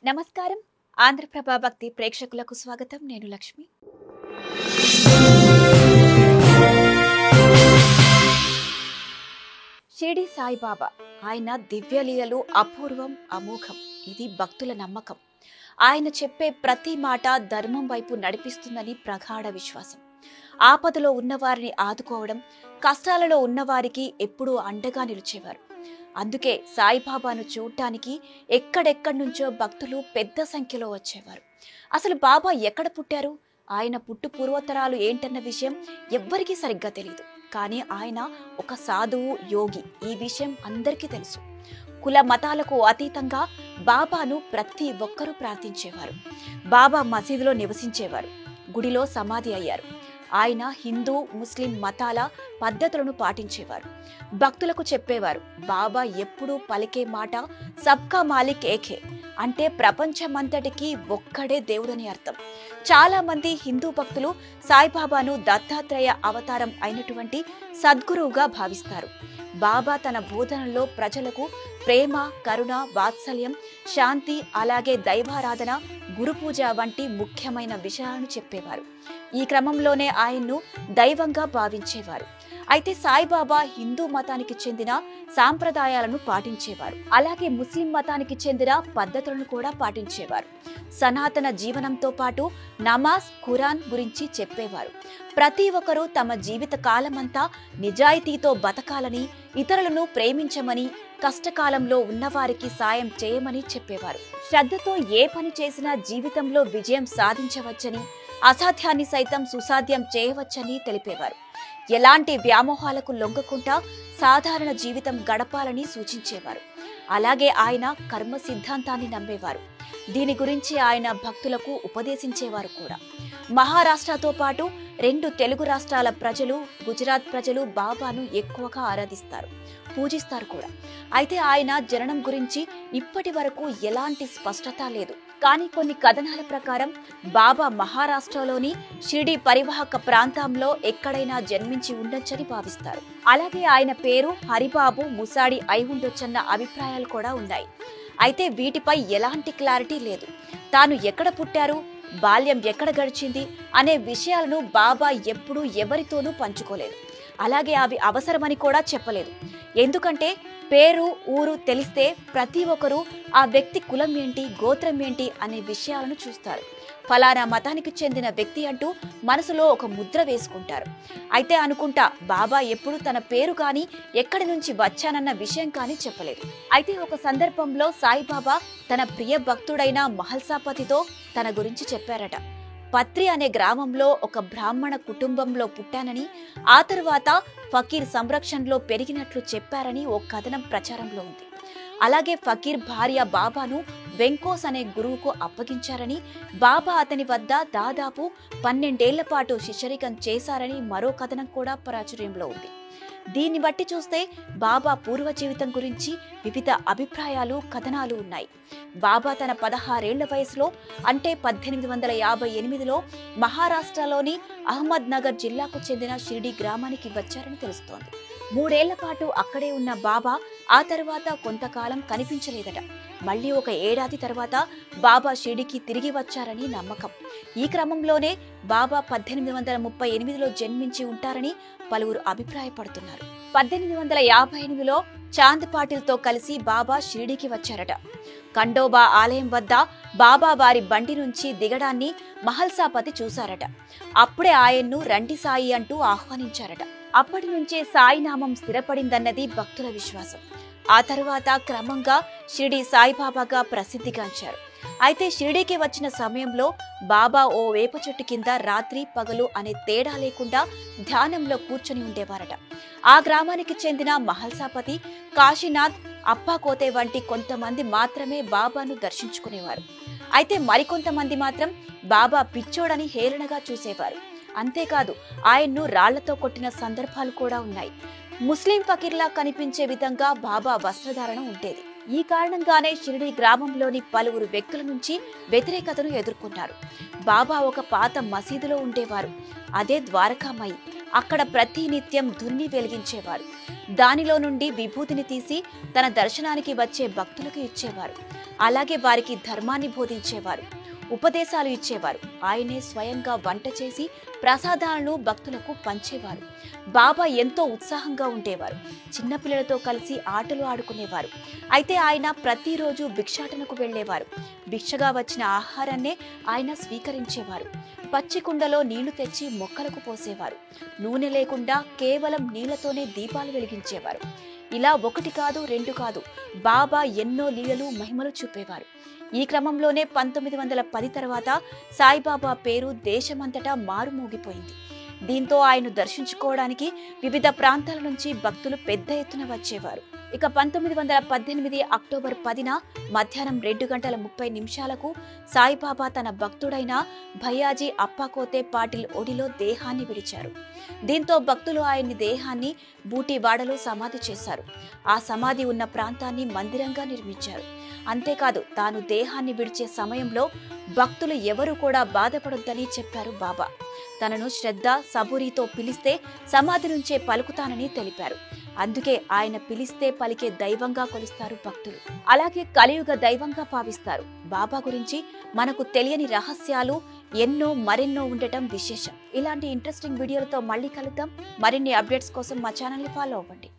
నమస్కారం. ఆంధ్రప్రభ భక్తి ప్రేక్షకులకు స్వాగతం. నేను లక్ష్మి. షిరిడి సాయిబాబా ఆయన దివ్యలీలలు అపూర్వం, అమోఘం. ఇది భక్తుల నమ్మకం. ఆయన చెప్పే ప్రతి మాట ధర్మం వైపు నడిపిస్తుందని ప్రగాఢ విశ్వాసం. ఆపదలో ఉన్నవారిని ఆదుకోవడం, కష్టాలలో ఉన్నవారికి ఎప్పుడూ అండగా నిలిచేవారు. అందుకే సాయిబాబాను చూడటానికి ఎక్కడెక్కడి నుంచో భక్తులు పెద్ద సంఖ్యలో వచ్చేవారు. అసలు బాబా ఎక్కడ పుట్టారు, ఆయన పుట్టు పూర్వోత్తరాలు ఏంటన్న విషయం ఎవ్వరికీ సరిగ్గా తెలియదు. కానీ ఆయన ఒక సాధువు, యోగి. ఈ విషయం అందరికీ తెలుసు. కుల మతాలకు అతీతంగా బాబాను ప్రతి ఒక్కరూ ప్రార్థించేవారు. బాబా మసీదులో నివసించేవారు, గుడిలో సమాధి అయ్యారు. ఆయన హిందూ, ముస్లిం మతాల పద్ధతులను పాటించేవారు. భక్తులకు చెప్పేవారు, బాబా ఎప్పుడూ పలికే మాట సబ్కా మాలిక్ ఏకే, అంటే ప్రపంచమంతటికి ఒక్కడే దేవుడని అర్థం. చాలా మంది హిందూ భక్తులు సాయిబాబాను దత్తాత్రేయ అవతారం అయినటువంటి సద్గురువుగా భావిస్తారు. బాబా తన బోధనలో ప్రజలకు ప్రేమ, కరుణ, వాత్సల్యం, శాంతి, అలాగే దైవారాధన, గురుపూజ వంటి ముఖ్యమైన విషయాలను చెప్పేవారు. ఈ క్రమంలోనే ఆయన్ను దైవంగా భావించేవారు. అయితే సాయిబాబా హిందూ మతానికి చెందిన సాంప్రదాయాలను పాటించేవారు. అలాగే ముస్లిం మతానికి చెందిన పద్ధతులను కూడా పాటించేవారు. సనాతన జీవనంతో పాటు నమాజ్, ఖురాన్ గురించి చెప్పేవారు. ప్రతి ఒక్కరూ తమ జీవిత కాలమంతా నిజాయితీతో బతకాలని, ఇతరులను ప్రేమించమని, కష్టకాలంలో ఉన్నవారికి సాయం చేయమని చెప్పేవారు. శ్రద్ధతో ఏ పని చేసినా జీవితంలో విజయం సాధించవచ్చని, అసాధ్యాన్ని సైతం సుసాధ్యం చేయవచ్చని తెలిపేవారు. ఎలాంటి వ్యామోహాలకు లొంగకుండా సాధారణ జీవితం గడపాలని సూచించేవారు. అలాగే ఆయన కర్మ సిద్ధాంతాన్ని నమ్మేవారు. దీని గురించి ఆయన భక్తులకు ఉపదేశించేవారు కూడా. మహారాష్ట్రతో పాటు 2 తెలుగు రాష్ట్రాల ప్రజలు, గుజరాత్ ప్రజలు బాబాను ఎక్కువగా ఆరాధిస్తారు, పూజిస్తారు కూడా. అయితే ఆయన జననం గురించి ఇప్పటి వరకు ఎలాంటి స్పష్టత లేదు. కానీ కొన్ని కథనాల ప్రకారం బాబా మహారాష్ట్రలోని షిరిడి పరివాహక ప్రాంతంలో ఎక్కడైనా జన్మించి ఉండొచ్చని భావిస్తారు. అలాగే ఆయన పేరు హరిబాబు ముసాడి అయి ఉండొచ్చన్న అభిప్రాయాలు కూడా ఉన్నాయి. అయితే వీటిపై ఎలాంటి క్లారిటీ లేదు. తాను ఎక్కడ పుట్టారు, బాల్యం ఎక్కడ గడిచింది అనే విషయాలను బాబా ఎప్పుడూ ఎవరితోనూ పంచుకోలేదు. అలాగే అవి అవసరమని కూడా చెప్పలేదు. ఎందుకంటే పేరు, ఊరు తెలిస్తే ప్రతి ఒక్కరూ ఆ వ్యక్తి కులం ఏంటి, గోత్రం ఏంటి అనే విషయాలను చూస్తారు. ఫలానా మతానికి చెందిన వ్యక్తి అంటూ మనసులో ఒక ముద్ర వేసుకుంటారు. అయితే అనుకుంటా బాబా ఎప్పుడు తన పేరు కానీ, ఎక్కడి నుంచి వచ్చానన్న విషయం కానీ చెప్పలేదు. అయితే ఒక సందర్భంలో సాయిబాబా తన ప్రియ భక్తుడైన మహల్సాపతితో తన గురించి చెప్పారట. పత్రి అనే గ్రామంలో ఒక బ్రాహ్మణ కుటుంబంలో పుట్టానని, ఆ తరువాత ఫకీర్ సంరక్షణలో పెరిగినట్లు చెప్పారని ఓ కథనం ప్రచారంలో ఉంది. అలాగే ఫకీర్ భార్య బాబాను వెంకోస్ అనే గురువుకు అప్పగించారని, బాబా అతని వద్ద దాదాపు 12 ఏళ్ల పాటు శిష్యరికం చేశారని మరో కథనం కూడా ప్రాచుర్యంలో ఉంది. దీన్ని బట్టి చూస్తే బాబా పూర్వ జీవితం గురించి వివిధ అభిప్రాయాలు, కథనాలు ఉన్నాయి. బాబా తన 16 ఏళ్ల వయసులో, అంటే 1858లో మహారాష్ట్రలోని అహ్మద్ నగర్ జిల్లాకు చెందిన షిరిడి గ్రామానికి వచ్చారని తెలుస్తోంది. 3 ఏళ్ల పాటు అక్కడే ఉన్న బాబా ఆ తర్వాత కొంతకాలం కనిపించలేదట. మళ్లీ 1 ఏడాది తర్వాత బాబా షిరిడికి తిరిగి వచ్చారని నమ్మకం. ఈ క్రమంలోనే బాబా 1838లో జన్మించి ఉంటారని పలువురు అభిప్రాయపడుతున్నారు. 1858లో చాంద్ పాటిల్తో కలిసి బాబా షిరిడికి వచ్చారట. ఖండోబా ఆలయం వద్ద బాబా వారి బండి నుంచి దిగడాన్ని మహల్సాపతి చూశారట. అప్పుడే ఆయన్ను రండి సాయి అంటూ ఆహ్వానించారట. అప్పటి నుంచే సాయి నామం స్థిరపడిందన్నది భక్తుల విశ్వాసం. ఆ తరువాత క్రమంగా షిరిడి సాయిబాబాగా ప్రసిద్ధిగాంచారు. అయితే షిరిడీకి వచ్చిన సమయంలో బాబా ఓ వేప చెట్టు కింద రాత్రి పగలు అనే తేడా లేకుండా ధ్యానంలో కూర్చొని ఉండేవారట. ఆ గ్రామానికి చెందిన మహల్సాపతి, కాశీనాథ్, అప్పాకోతే వంటి కొంతమంది మాత్రమే బాబాను దర్శించుకునేవారు. అయితే మరికొంతమంది మాత్రం బాబా పిచ్చోడని హేళనగా చూసేవారు. అంతేకాదు ఆయన్ను రాళ్లతో కొట్టిన సందర్భాలు కూడా ఉన్నాయి. ముస్లిం ఫకీర్లా కనిపించే విధంగా బాబా వస్త్రధారణ ఉండేది. ఈ కారణంగానే షిరిడి గ్రామంలోని పలువురు వ్యక్తుల నుంచి వ్యతిరేకతను ఎదుర్కొన్నారు. బాబా ఒక పాత మసీదులో ఉండేవారు, అదే ద్వారకామాయి. అక్కడ ప్రతి నిత్యం దున్ని వెలిగించేవారు. దానిలో నుండి విభూతిని తీసి తన దర్శనానికి వచ్చే భక్తులకు ఇచ్చేవారు. అలాగే వారికి ధర్మాన్ని బోధించేవారు, ఉపదేశాలు ఇచ్చేవారు. ఆయనే స్వయంగా వంట చేసి ప్రసాదాలను భక్తులకు పంచేవారు. బాబా ఎంతో ఉత్సాహంగా ఉండేవారు. చిన్నపిల్లలతో కలిసి ఆటలు ఆడుకునేవారు. అయితే ఆయన ప్రతిరోజు భిక్షాటనకు వెళ్లేవారు. భిక్షగా వచ్చిన ఆహారాన్నే ఆయన స్వీకరించేవారు. పచ్చి కుండలో నీళ్లు తెచ్చి మొక్కలకు పోసేవారు. నూనె లేకుండా కేవలం నీళ్లతోనే దీపాలు వెలిగించేవారు. ఇలా ఒకటి కాదు, రెండు కాదు, బాబా ఎన్నో లీలలు, మహిమలు చూపేవారు. ఈ క్రమంలోనే 1910 తర్వాత సాయిబాబా పేరు దేశమంతటా మారుమోగిపోయింది. దీంతో ఆయన దర్శించుకోవడానికి వివిధ ప్రాంతాల నుంచి భక్తులు పెద్ద ఎత్తున వచ్చేవారు. ఇక 1918 అక్టోబర్ 10న మధ్యాహ్నం 2:30 సాయిబాబా తన భక్తుడైన భయ్యాజీ అప్పాకోతే పాటిల్ ఒడిలో దేహాన్ని విడిచారు. దీంతో భక్తులు ఆయన్ని దేహాన్ని బూటివాడలో సమాధి చేశారు. ఆ సమాధి ఉన్న ప్రాంతాన్ని మందిరంగా నిర్మించారు. అంతేకాదు, తాను దేహాన్ని విడిచే సమయంలో భక్తులు ఎవరు కూడా బాధపడొద్దని చెప్పారు బాబా. తనను శ్రద్ధ, సబూరితో పిలిస్తే సమాధి నుంచే పలుకుతానని తెలిపారు. అందుకే ఆయన పిలిస్తే పలికే దైవంగా కొలుస్తారు భక్తులు. అలాగే కలియుగ దైవంగా భావిస్తారు. బాబా గురించి మనకు తెలియని రహస్యాలు ఎన్నో మరెన్నో ఉండటం విశేషం. ఇలాంటి ఇంట్రెస్టింగ్ వీడియోలతో మళ్ళీ కలుద్దాం. మరిన్ని అప్డేట్స్ కోసం మా ఛానల్ ని ఫాలో అవ్వండి.